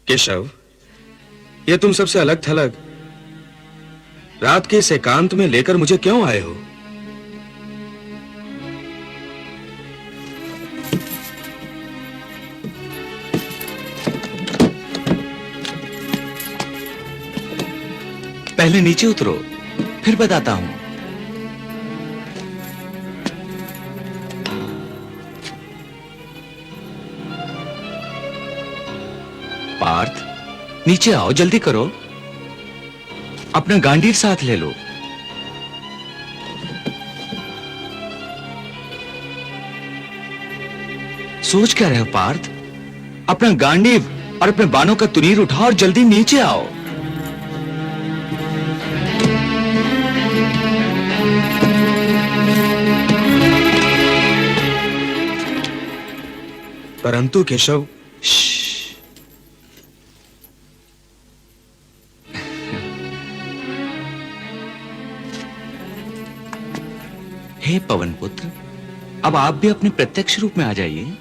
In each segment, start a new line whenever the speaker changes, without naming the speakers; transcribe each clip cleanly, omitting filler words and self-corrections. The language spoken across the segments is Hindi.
केशव, ये तुम सबसे अलग थलग रात के इस एकांत में लेकर मुझे क्यों आए हो?
पहले नीचे उतरो, फिर बताता हूं। पार्थ, नीचे आओ, जल्दी करो। अपना गांडीव साथ ले लो। सोच क्या रहे हो पार्थ? अपना गांडीव और अपने बाणों का तुनीर उठाओ और जल्दी नीचे आओ।
परंतु केशव,
हे पवन पुत्र, अब आप भी अपने प्रत्यक्ष रूप में आ जाइए।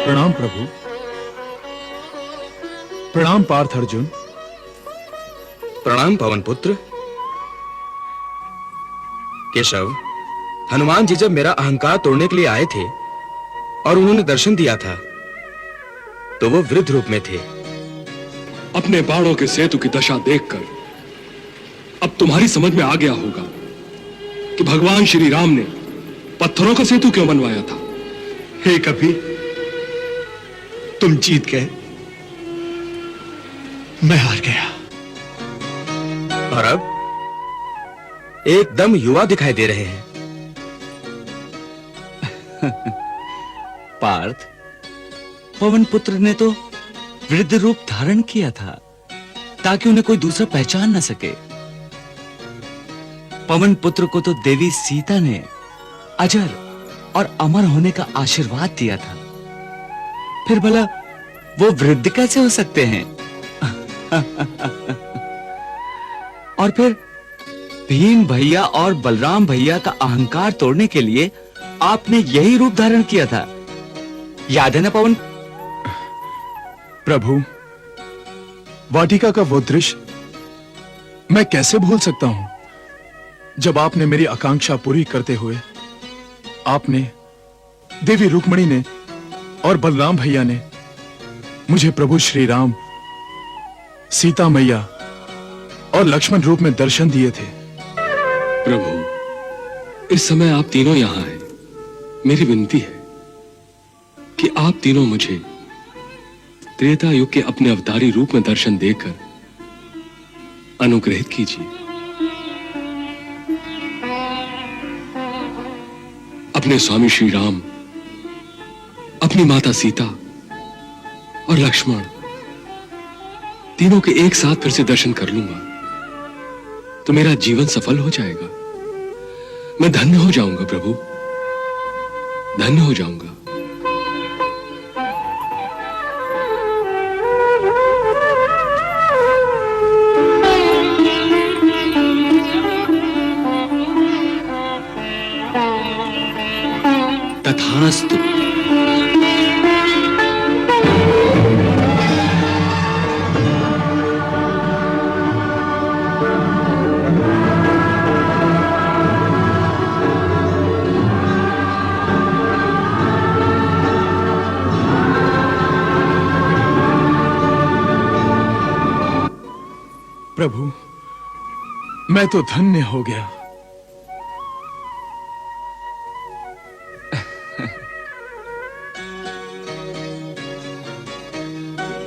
प्रणाम प्रभु। प्रणाम पार्थ अर्जुन।
प्रणाम पवन पुत्र। केशव, हनुमान जी जब मेरा अहंकार तोड़ने के लिए आए थे और उन्होंने दर्शन दिया था तो वो वृद्ध रूप में थे।
अपने बाणों के सेतु की दशा देखकर अब तुम्हारी समझ में आ गया होगा कि भगवान श्री राम ने पत्थरों का सेतु क्यों बनवाया था।
हे कपि, तुम जीत गए, मैं हार गया।
और अब एकदम युवा दिखाई दे रहे हैं।
पार्थ, पवन पुत्र ने तो वृद्ध रूप धारण किया था ताकि उन्हें कोई दूसरा पहचान न सके। पवन पुत्र को तो देवी सीता ने अजर और अमर होने का आशीर्वाद दिया था, फिर भला वो वृद्ध कैसे हो सकते हैं? और फिर भीम भैया और बलराम भैया का अहंकार तोड़ने के लिए आपने यही रूप धारण किया था, याद है ना पवन?
प्रभु, वाटिका का वो दृश्य मैं कैसे भूल सकता हूं, जब आपने मेरी आकांक्षा पूरी करते हुए आपने, देवी रुक्मणी ने और बलराम भैया ने मुझे प्रभु श्री राम, सीता मैया और लक्ष्मण रूप में दर्शन दिए थे।
प्रभु, इस समय आप तीनों यहां हैं। मेरी विनती है कि आप तीनों मुझे त्रेता युग के अपने अवतारी रूप में दर्शन देकर अनुग्रहित कीजिए। अपने स्वामी श्री राम, अपनी माता सीता और लक्ष्मण तीनों के एक साथ फिर से दर्शन कर लूंगा तो मेरा जीवन सफल हो जाएगा। मैं धन्य हो जाऊंगा प्रभु, धन्य हो जाऊंगा।
तथास्तु।
प्रभु, मैं तो धन्य हो गया।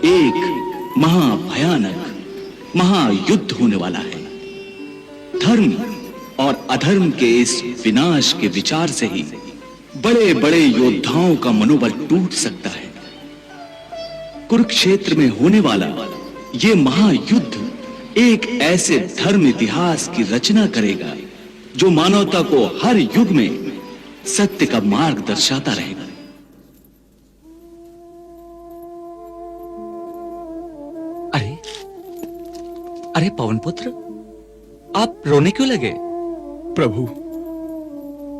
एक महाभयानक महायुद्ध होने वाला है। धर्म और अधर्म के इस विनाश के विचार से ही बड़े बड़े योद्धाओं का मनोबल टूट सकता है। कुरुक्षेत्र में होने वाला ये महायुद्ध एक ऐसे धर्म इतिहास की रचना करेगा जो मानवता को हर युग में सत्य का मार्ग दर्शाता रहेगा। अरे अरे पवन पुत्र, आप रोने क्यों लगे?
प्रभु,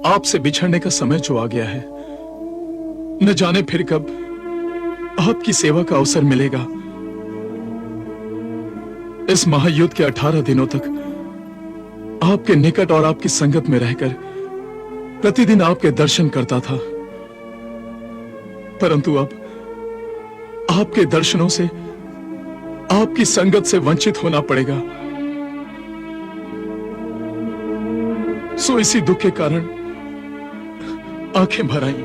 आपसे बिछड़ने का समय जो आ गया है, न जाने फिर कब आपकी सेवा का अवसर मिलेगा। इस महायुद्ध के 18 दिनों तक आपके निकट और आपकी संगत में रहकर प्रतिदिन आपके दर्शन करता था, परंतु अब आपके दर्शनों से, आपकी संगत से वंचित होना पड़ेगा। सो इसी दुख के कारण आंखें भर आई।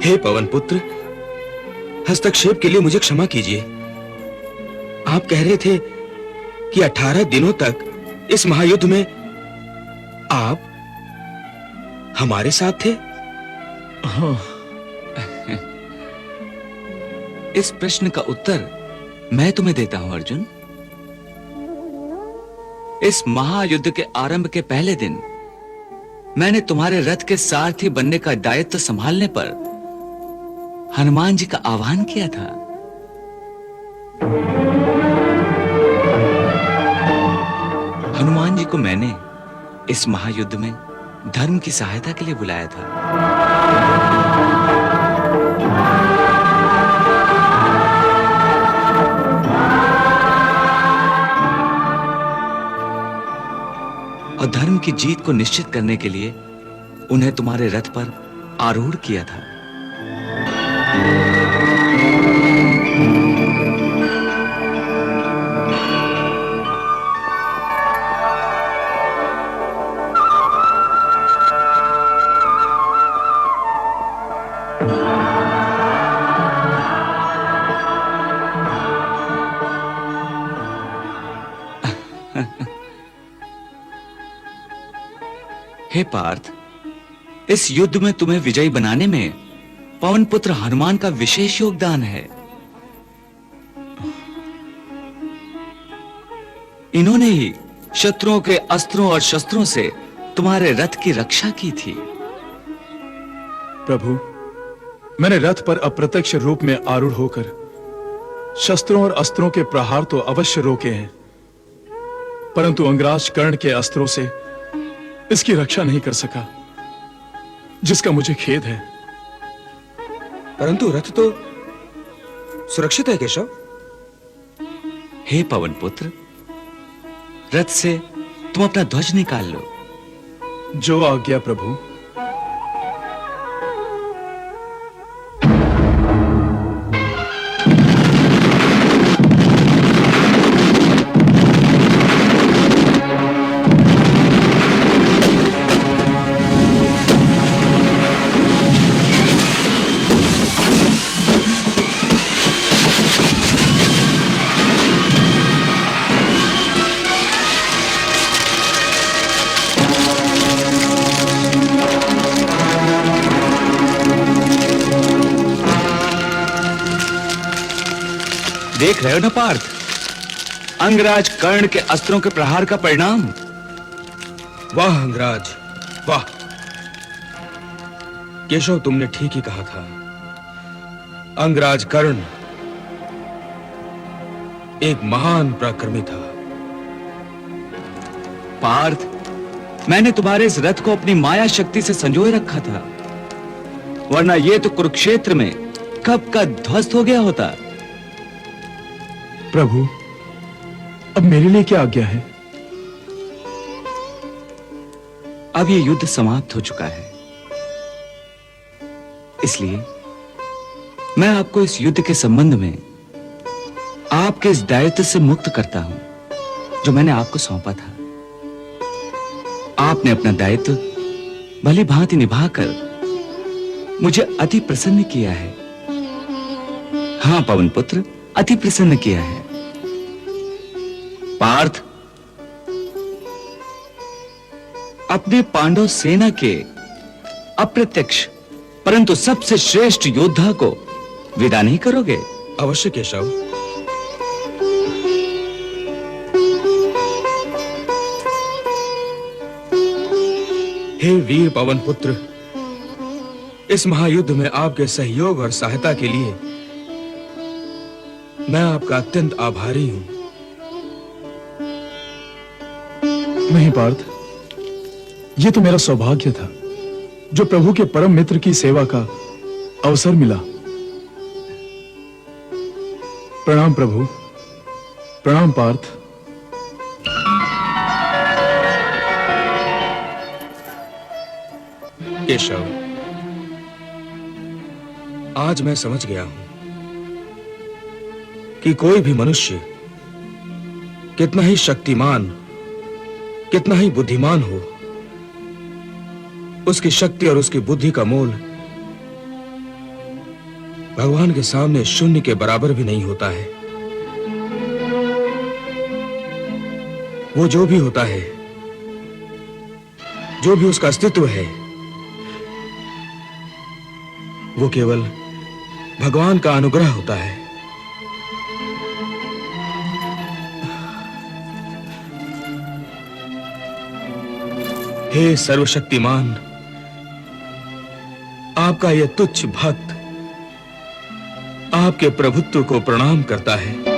हे पवन पुत्र, हस्तक्षेप के लिए मुझे क्षमा कीजिए। आप कह रहे थे कि 18 दिनों तक इस महायुद्ध में आप हमारे साथ थे।
हाँ।
इस प्रश्न का उत्तर मैं तुम्हें देता हूं अर्जुन। इस महायुद्ध के आरंभ के पहले दिन मैंने तुम्हारे रथ के सारथी बनने का दायित्व संभालने पर हनुमान जी का आह्वान किया था। हनुमान जी को मैंने इस महायुद्ध में धर्म की सहायता के लिए बुलाया था। और धर्म की जीत को निश्चित करने के लिए उन्हें तुम्हारे रथ पर आरूढ़ किया था। हे पार्थ, इस युद्ध में तुम्हें विजयी बनाने में पवन पुत्र हनुमान का विशेष योगदान है। इन्होंने ही शत्रुओं के अस्त्रों और शस्त्रों से तुम्हारे रथ की रक्षा की थी।
प्रभु, मैंने रथ पर अप्रत्यक्ष रूप में आरूढ़ होकर शस्त्रों और अस्त्रों के प्रहार तो अवश्य रोके हैं, परंतु अंगराज कर्ण के अस्त्रों से इसकी रक्षा नहीं कर सका, जिसका मुझे खेद है।
परंतु रथ तो सुरक्षित है केशव।
हे पवन पुत्र, रथ से तुम अपना ध्वज निकाल लो।
जो आज्ञा प्रभु।
देख रहे हो ना पार्थ, अंगराज कर्ण के अस्त्रों के प्रहार का परिणाम।
वाह अंगराज, वाह। केशव, तुमने ठीक ही कहा था। अंगराज कर्ण एक महान पराक्रमी था।
पार्थ, मैंने तुम्हारे इस रथ को अपनी माया शक्ति से संजोए रखा था, वरना यह तो कुरुक्षेत्र में कब का ध्वस्त हो गया होता।
प्रभु, अब मेरे लिए क्या आज्ञा है?
अब यह युद्ध समाप्त हो चुका है, इसलिए मैं आपको इस युद्ध के संबंध में आपके इस दायित्व से मुक्त करता हूं जो मैंने आपको सौंपा था। आपने अपना दायित्व भली भांति निभाकर मुझे अति प्रसन्न किया है। हां पवन पुत्र, अति प्रसन्न किया है। पार्थ, अपने पांडव सेना के अप्रत्यक्ष परंतु सबसे श्रेष्ठ योद्धा को विदा नहीं करोगे?
अवश्य केशव। हे वीर पवन पुत्र, इस महायुद्ध में आपके सहयोग और सहायता के लिए मैं आपका अत्यंत आभारी हूं।
नहीं पार्थ, यह तो मेरा सौभाग्य था जो प्रभु के परम मित्र की सेवा का अवसर मिला। प्रणाम प्रभु, प्रणाम पार्थ।
केशव, आज मैं समझ गया हूं कि कोई भी मनुष्य कितना ही शक्तिमान, कितना ही बुद्धिमान हो, उसकी शक्ति और उसकी बुद्धि का मोल भगवान के सामने शून्य के बराबर भी नहीं होता है। वो जो भी होता है, जो भी उसका अस्तित्व है, वो केवल भगवान का अनुग्रह होता है। हे सर्वशक्तिमान, आपका यह तुच्छ भक्त आपके प्रभुत्व को प्रणाम करता है।